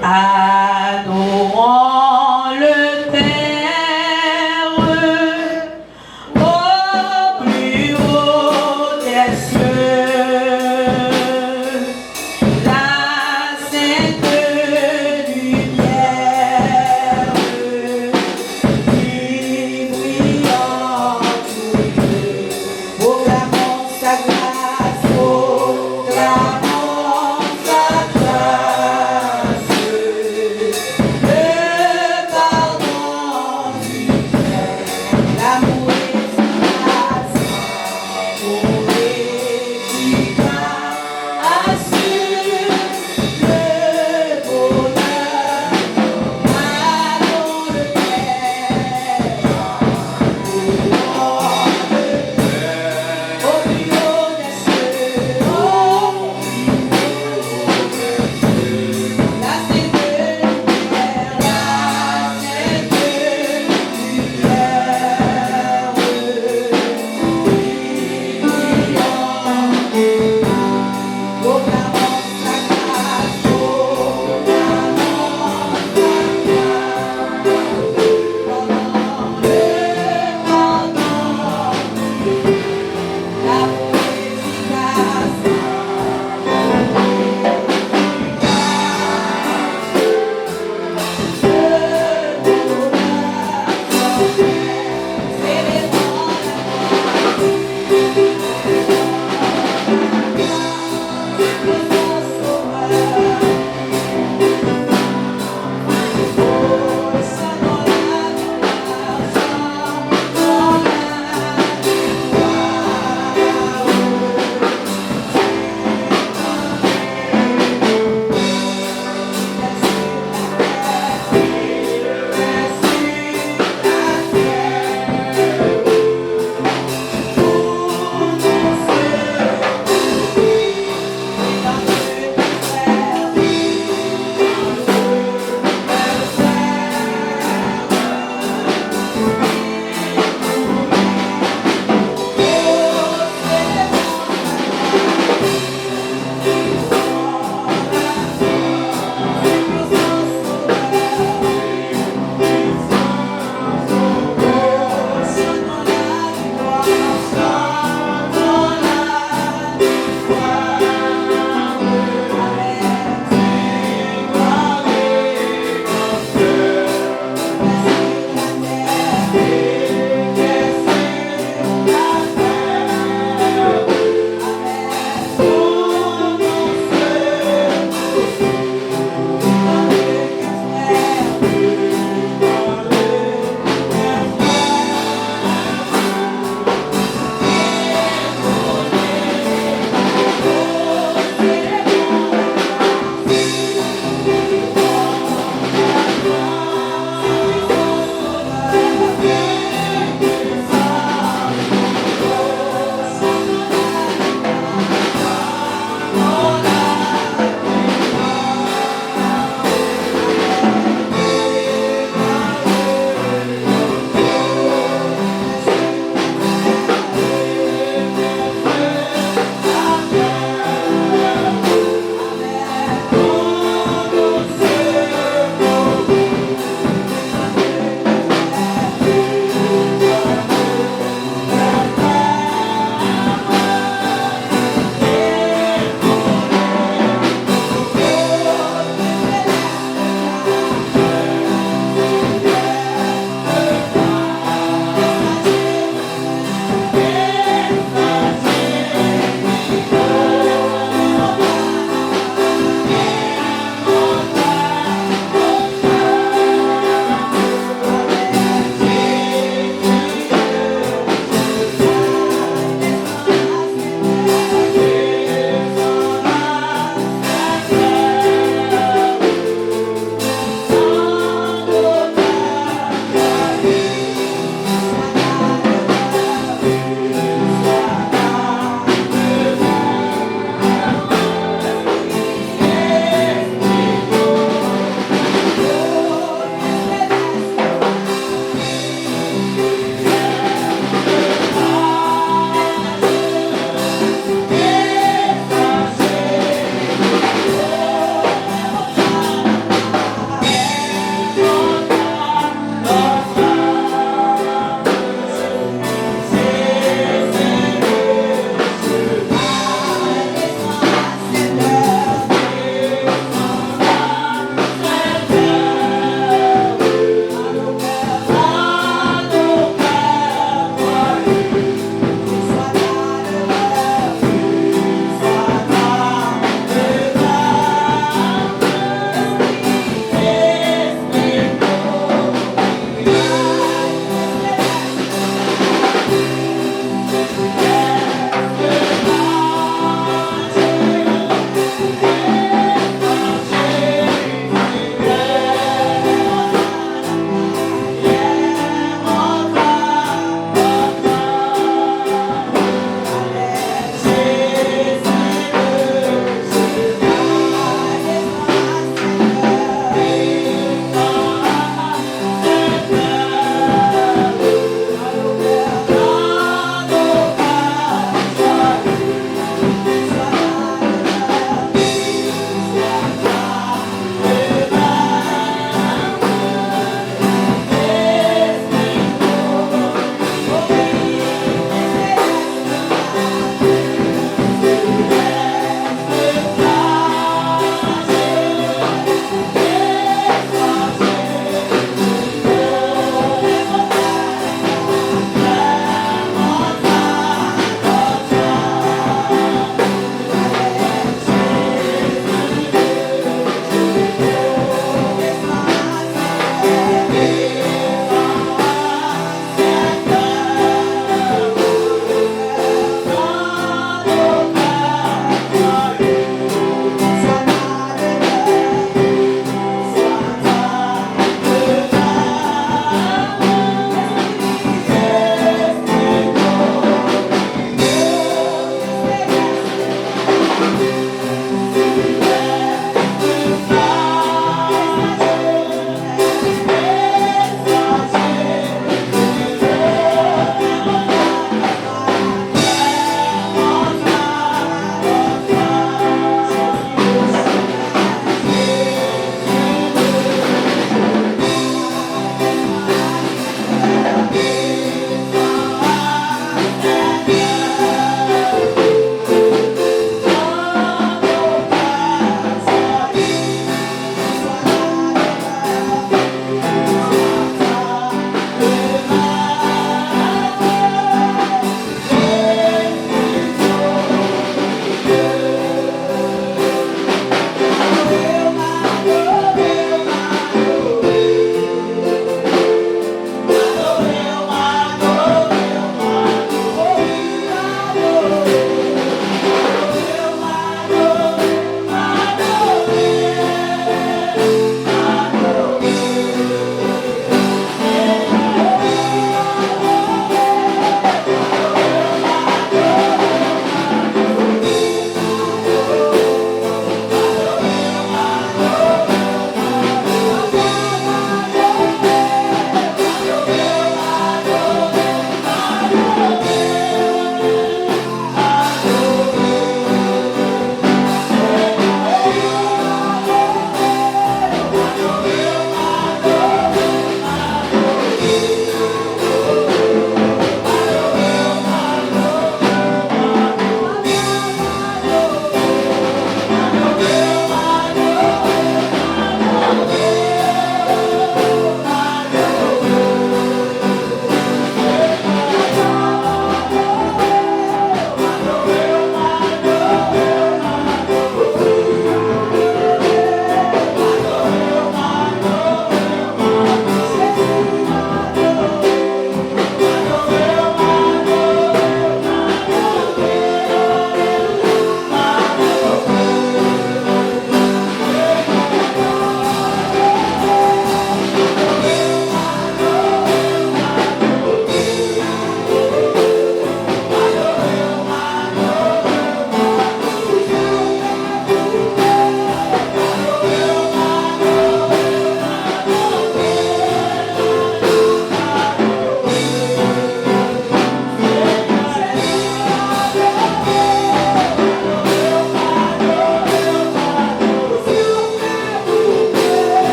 Adorons le Père au plus haut des cieux, la sainte lumière qui brille en tout lieu. Proclamons sa grâce, proclamons sa grâce.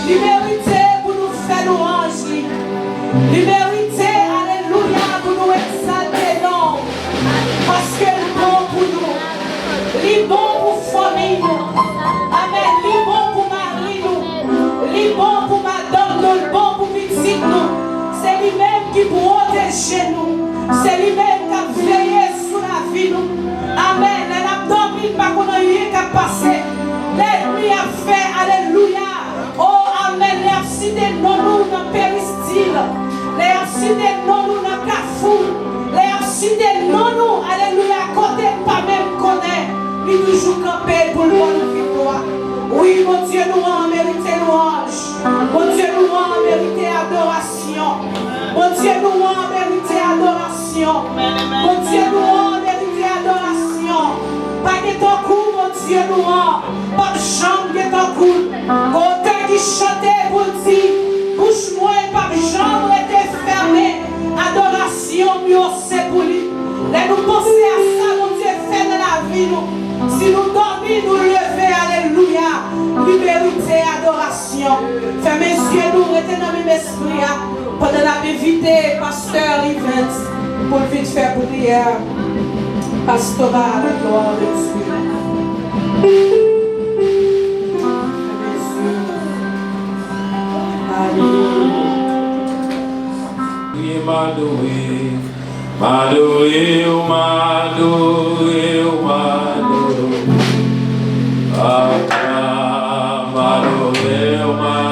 Liberté pour nous faire louange. Liberté, alléluia, pour nous exalter, non. Parce que le bon pour nous. Le bon pour famille nous. Amen. Le bon pour mari nous. Le bon pour madame nous. Le bon pour petite nous. C'est lui-même qui protège nous. C'est lui-même qui a veillé sur la vie nous. Amen. Elle a dormi pas qu'on a rien qu'à passer. L'ennemi a fait, alléluia. Oh, amen. Les absidés non nous dans péristyle. Les absidés non nous dans Carrefour. Les absidés non nous, alléluia. Côté pas même connaît. Il toujours campé pour le bon victoire. Oui, mon Dieu, nous en mérité louange. Mon Dieu, nous en mérité adoration. Mon Dieu, nous en mérité adoration. Mon Dieu, nous en mérité adoration. Pas que ton coup, mon Dieu, nous en. Pas de chambre que ton coup. Côté qui chantait pour dire, bouche moi, pas de chambre était fermée. Adoration, mieux c'est pour lui. Et nous penser à ça, mon Dieu, fait de la vie, nous. Si nous dormons, nous lever, alléluia. Liberté, adoration. Fermez les yeux, nous retenons dans le même esprit. Pendant la invité, pasteur Yves, pour vite faire prière pastorale, gloire de Dieu. Madoué, Madoué, Madoué, Madoué, Madoué, Madoué,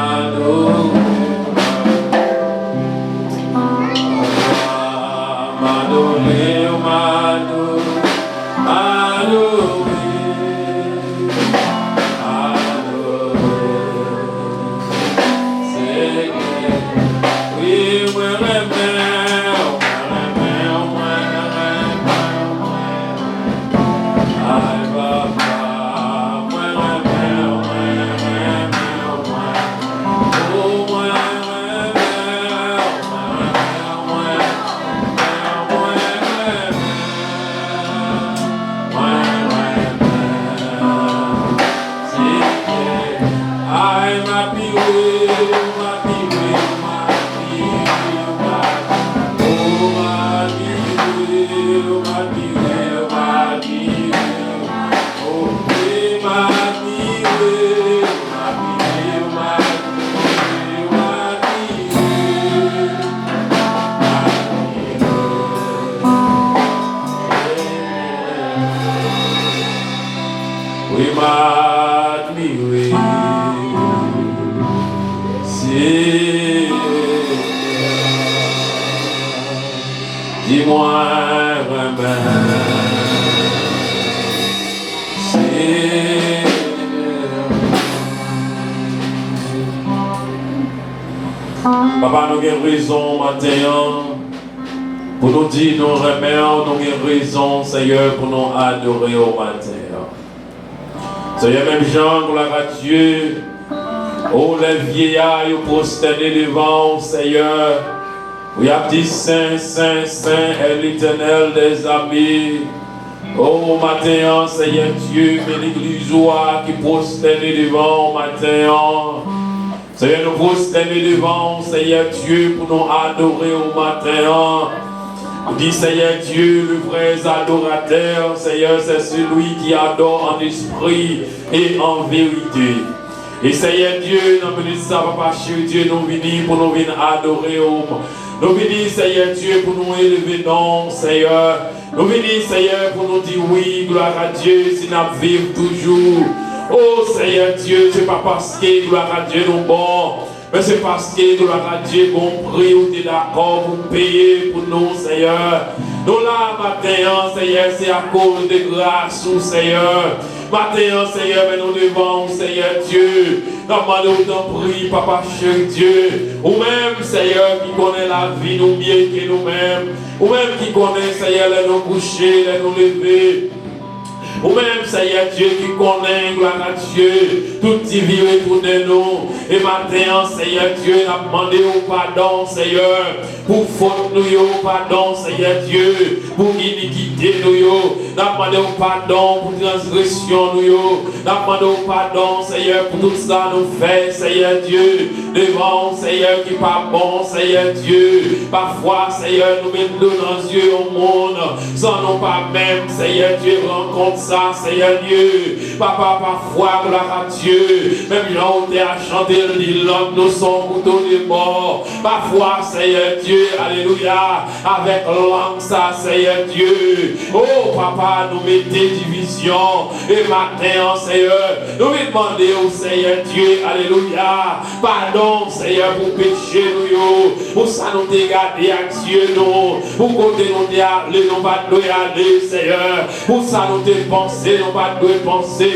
Dis-moi vraiment, Papa, nous avons raison matin pour nous dire nous remercions, nous avons raison, Seigneur, pour nous adorer au matin. Seigneur, même Jean, gloire à Dieu, oh les vieillards, ils prosternés devant, Seigneur. Oui, a dit Saint, Saint, Saint est l'Éternel des amis. Oh, matin, Seigneur Dieu, mais l'église qui prosterne devant, matin. Seigneur, nous prosterner devant, Seigneur Dieu, pour nous adorer au matin. Nous dit Seigneur Dieu, le vrai adorateur, Seigneur, c'est celui qui adore en esprit et en vérité. Et Seigneur Dieu, nous venons ça, Papa chéri Dieu, nous venons pour nous venir adorer au nous venons, Seigneur Dieu, pour nous élever, non, Seigneur. Nous venons, Seigneur, pour nous dire oui, gloire à Dieu, si nous vivons toujours. Oh, Seigneur Dieu, c'est pas parce que, gloire à Dieu, nous bon, mais c'est parce que, gloire à Dieu, bon prix, ou t'es d'accord pour payer pour nous, Seigneur. Nous là, matin, Seigneur, c'est à cause de grâce, Seigneur. Matin, Seigneur, mais nous devons, Seigneur Dieu, nous demandons autant prix, Papa cher Dieu, ou même, Seigneur, qui connaît la vie, nous mieux que nous-mêmes, ou même qui connaît, Seigneur, les nous coucher, les nous lever. Ou même, Seigneur Dieu, qui connaît, gloire à Dieu, tout y vit autour de nous. Et maintenant, Seigneur Dieu, n'a demandé au pardon, Seigneur, pour faute nous, pardon, Seigneur Dieu, pour iniquité nous, n'a demandé au pardon pour transgression nous, n'a demandé au pardon, Seigneur, pour tout ça nous fait, Seigneur Dieu, devant, Seigneur, qui pas bon, Seigneur Dieu. Parfois, Seigneur, nous mettons dans les yeux au monde, sans nous pas même, Seigneur Dieu, rencontre ça, Seigneur Dieu. Papa, parfois, gloire à Dieu, même gens où à chanter l'île, nous sommes couteaux de mort. Parfois, Seigneur Dieu, alléluia, avec langue, ça, Seigneur Dieu. Oh, Papa, nous mettons division. Et maintenant, Seigneur, nous demandons au Seigneur Dieu, alléluia, pardon, Seigneur, pour pécher nous, pour ça nous dégarder à Dieu, nous, pour côté nous aller, nous pas nous aller, Seigneur, pour ça nous dépenser, nous pas nous penser,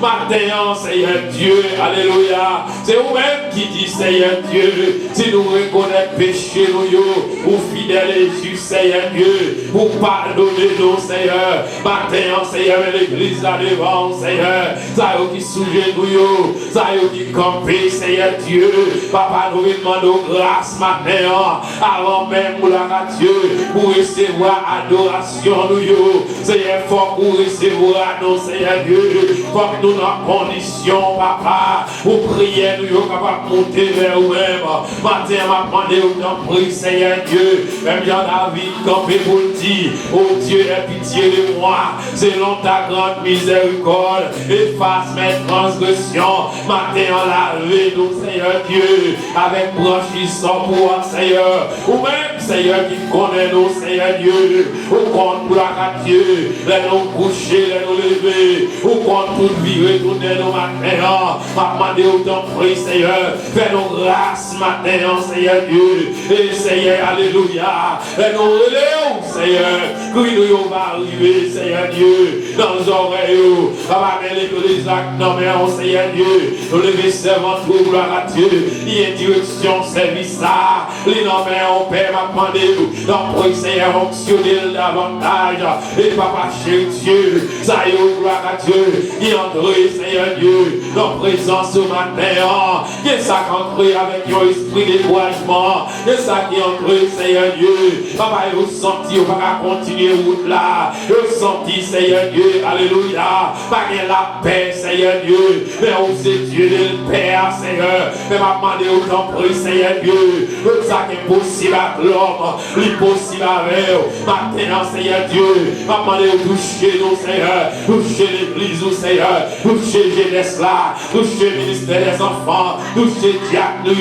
maintenant, Seigneur Dieu, alléluia, c'est vous-même qui dit, Seigneur Dieu, si nous reconnaissons péché, nous, ou fidèle et juste, Seigneur Dieu, pour pardonner nous, Seigneur, maintenant, Seigneur, l'église là devant, Seigneur, ça y est qui soulève nous, ça y est qui campé, Seigneur Dieu, Papa, nous demandons grâce maintenant, avant même pour la Dieu, pour recevoir adoration, nous, Seigneur, faut pour recevoir nous, Seigneur Dieu, faut que nous dans condition, Papa, pour prier, nous, capable de monter vers nous-mêmes, matin, m'a demandé au temps prie, Seigneur Dieu, même Jean-David, campé pour le dire, oh Dieu, aie pitié de moi, selon ta grande miséricorde, efface mes transgressions, matin, lavé nous, Seigneur Dieu, avec branchissant pour Seigneur, ou même, Seigneur, qui connaît nous, Seigneur Dieu, ou compte pour la Dieu, les nous coucher, les nous lever, ou compte tout vivre, retourner nous matin, m'a demandé autant prie, Seigneur, fais-nous grâce matin, Seigneur Dieu, et Seigneur, alléluia, et nous relèvons, Seigneur, nous va arriver, Seigneur Dieu, dans nos oreilles, papa, mais l'église là, non, mais Seigneur Dieu, nous lever servant pour gloire à Dieu, il y a direction, service là, les noms, mais on père m'a demandé, donc pour Seigneur, fonctionner davantage, et papa, cher Dieu, ça y est, gloire à Dieu, il entre, Seigneur Dieu, dans présence ce matin, que ça entre avec ton esprit d'étoilement, que ça qui entre, Seigneur Dieu, papa, vous senti, on va continuer route là, vous senti, Seigneur Dieu, alléluia, pas que la paix, Seigneur Dieu, mais on sait Dieu le Père, Seigneur, mais m'a demandé autant pour Seigneur Dieu, tout ça qui est possible avec l'homme, l'impossible avec eux, maintenant, Seigneur Dieu, m'a demandé de toucher nous, Seigneur, toucher l'église, Seigneur, toucher jeunesse là, toucher le ministère des enfants, toucher diacre,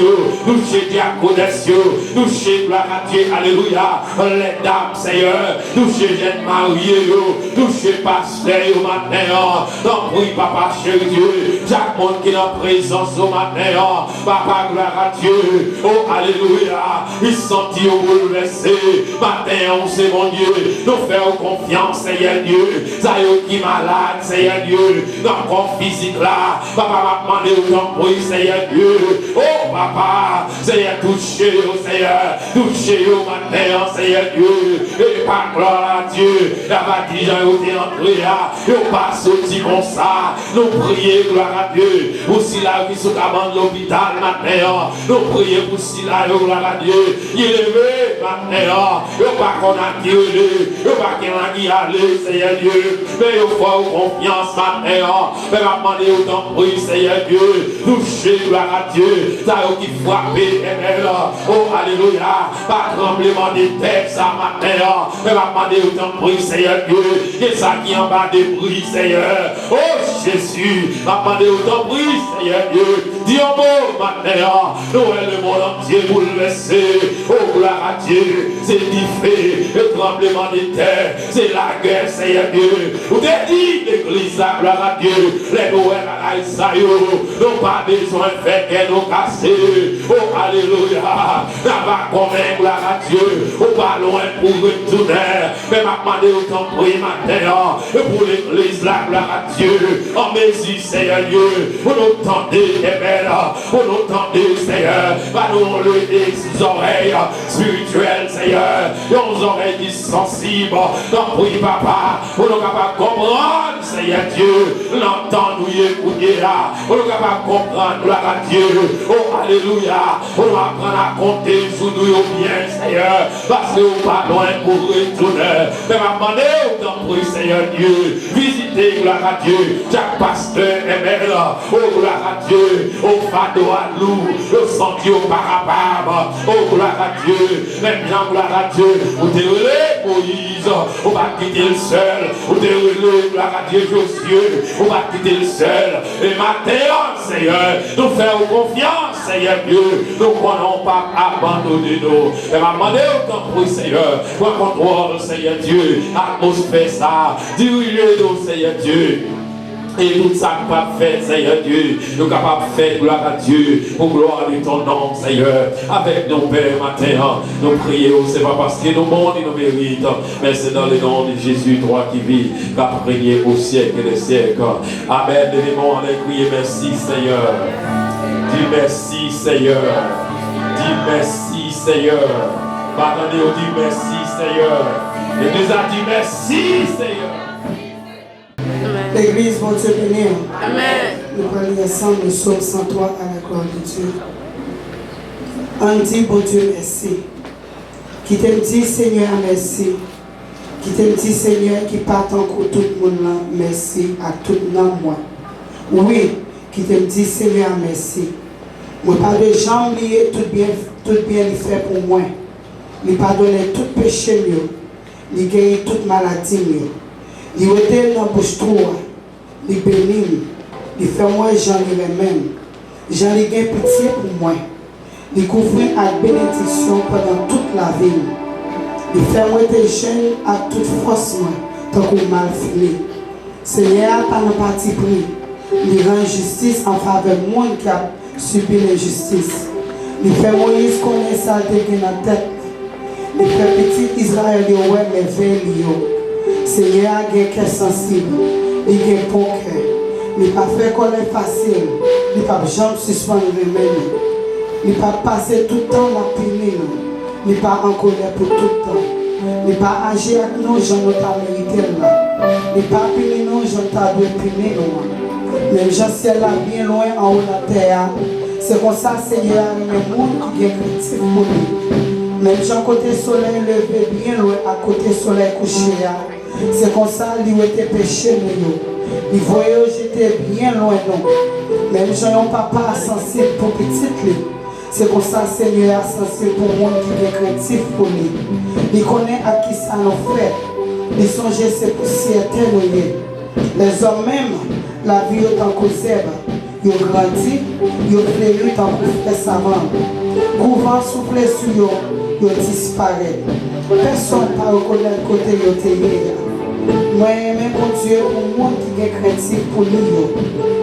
toucher diaconesse, toucher gloire à Dieu, alléluia, les dames, Seigneur, toucher jeunes mariés, toucher pasteur au matin, donc oui, papa, cher Dieu, chaque monde qui est en présence au matin, papa, gloire à Dieu, oh, alléluia, il sentit au bouleversé, matin, on sait, mon Dieu, nous faisons confiance, Seigneur Dieu, ça y est qui malade, Seigneur Dieu, dans le corps physique là, papa m'a demandé autant pour Seigneur Dieu, oh, papa, Seigneur, touchez, oh, Seigneur, touchez au matin, Seigneur Dieu, et par gloire à Dieu, la bâtisse a été entrée là, et on passe au petit comme ça, nous prions, gloire à Dieu, pour si là qui sont à l'hôpital matin, nous prions pour si là, gloire à Dieu, il est levé matin, et pas qu'on a qui et pas qu'on a qui aller, Seigneur Dieu, mais il faut confiance matin, mais m'a demandé autant prier, Seigneur Dieu, toucher, gloire à Dieu, ça qui frappe, oh, alléluia, pas tremblement de terre, ça matin, mais m'a demandé autant prier, Seigneur Dieu, et ça qui en bas des bruits, Seigneur, oh, Jésus, m'a demandé autant prier, Seigneur Dieu, dis un mot matin, nous le monde entier bouleversé, oh, gloire à Dieu, c'est diffé, le tremblement de terre, c'est la guerre, Seigneur Dieu, vous avez dit, l'église, la gloire à Dieu, les Noël à Isaïe, nous pas besoin de faire qu'elle nous casser, oh, alléluia, n'a pas convaincre, gloire à Dieu, oh, pas loin pour retourner, mais m'a demandé autant pour les matins, pour l'église, la gloire à Dieu, en mesure, Seigneur Dieu, pour nous tendre les belles, pour nous tendre, Seigneur, pas nous lever ses oreilles, spirituelles, Seigneur. Nos oreilles qui sont sensibles. Donc, oui, papa, pour nous capables de comprendre, Seigneur Dieu, l'entendre, nous écouter là. Pour nous capables de comprendre, gloire à Dieu. Oh, alléluia. Pour nous apprendre à compter sur nous bien, Seigneur. Parce que nous pas loin pour retourner. Mais ma demandé, autant pour Seigneur Dieu, visiter, gloire à Dieu, chaque pasteur et mère, oh, gloire à Dieu, oh, fado à nous, le sentier au parapable, oh, gloire à Dieu, même Jean, gloire à Dieu, vous déroulez Moïse, on va quitter le seul, vous déroulez, gloire à Dieu, Josué, on va quitter le seul, et maintenant, Seigneur, nous faisons confiance, Seigneur Dieu, nous ne pourrons pas abandonner nous. Et m'a demandé autant pour Seigneur, pour contrôle, Seigneur Dieu, atmosphère ça, dirigez-nous, Seigneur Dieu. Et tout ça qu'on va faire, Seigneur Dieu, nous capables de faire gloire à Dieu, pour gloire de ton nom, Seigneur. Avec nos pères matin, nous prions, c'est pas parce que nous mondes et nous méritons, mais c'est dans le nom de Jésus, toi qui vis, qu'à régner au siècle des siècles. Amen. Devons aller crier merci, Seigneur. Dis merci, Seigneur. Dis merci, Seigneur. Pardonnez, on dit merci, Seigneur. Et nous a dit merci, Seigneur. L'église, mon Dieu béni. Amen. Nous allons ensemble le psaume 103 à la gloire de Dieu. On dit, bon Dieu, merci. Qui t'aime dit, Seigneur, merci. Qui t'aime dit, Seigneur, qui part encore tout le monde là, merci à tout le monde, moi. Oui, qui t'aime dit, Seigneur, merci. Moi, pas de gens liés, tout bien il fait pour moi. Il pardonne tout péché mieux. Il guérit toute maladie mieux. Il était dans la bouche trop. Il bénit. Il fait moi, j'en ai même. J'en ai pitié pour moi. Il couvre à bénédiction pendant toute la vie. Il fait moi des jeunes à toute force, moi, tant qu'on mal fini. Seigneur, par le parti pris, il rend justice en faveur de monde qui a subi l'injustice. Il fait Moïse connaître ça dans la tête. Il fait petit Israël, ouais, mais veille. Seigneur a un cœur sensible, il a un bon cœur. Il n'a pas fait qu'on est facile, il n'a pas jamais suspendre les mains. Il n'a pas passé tout le temps la punir, il n'a pas en colère pour tout le temps. Il n'a pas agi avec nous, j'en ai pas mérité là. Il n'a pas puni nous, j'en ai dû punir nous. Même j'en sais là bien loin en haut de la terre. C'est comme ça, Seigneur, le monde qui est critique pour lui. Même j'en côté soleil levé bien loin à côté soleil couché. C'est comme ça qu'il était péché, il voyait que j'étais bien loin donc. Même j'ai un papa sensible pour petit lui. C'est comme ça Seigneur sensible pour moi qui est créatif pour lui. Il connaît à qui ça nous fait. Il songe c'est pour certains. Les hommes même, la vie autant que zèbre. Ils ont grandi, ils ont fléru tant que fait savant. Couvent souffle sur eux, ils ont disparu. Personne ne peut reconnaître le côté de l'autre. Moi, même pour Dieu, pour le monde qui est chrétien pour lui,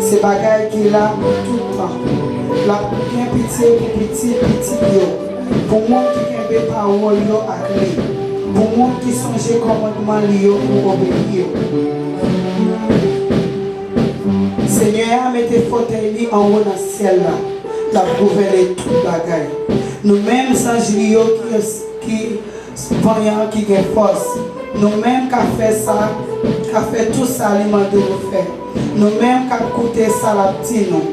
c'est bagaille qu'il a tout le temps. La bien pitié pour petit. Pour le monde qui a des paroles à clé. Pour le monde qui songe commandement pour obéir. Seigneur, mettez fauteuil en haut dans le ciel là. La gouverner toute bagaille. Nous-mêmes, sans qui voyant qui est force. Nous-mêmes qui avons fait ça, qui avons fait tout ça, nous devons faire. Nous-mêmes qui avons coûté ça, la petite, nous.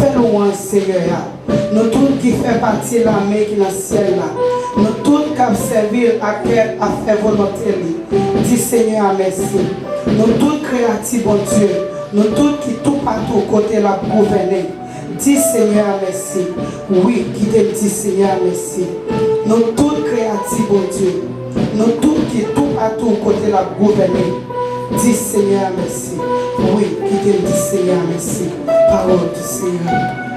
Fais-nous un Seigneur. Nous tous qui faisons partie de l'armée qui est dans le ciel là. Nous tous qui avons servi à faire volonté. Dis Seigneur, merci. Nous tous créatifs, bon Dieu. Nous tous qui tout partout côté la gouverner. Dis Seigneur, merci. Oui, qui te dit Seigneur, merci. Nous tous créatifs, bon Dieu. Nous tous qui tout partout côté la gouverner. Dis Seigneur, merci. Oui, qui te dit Seigneur, merci. Parole du Seigneur.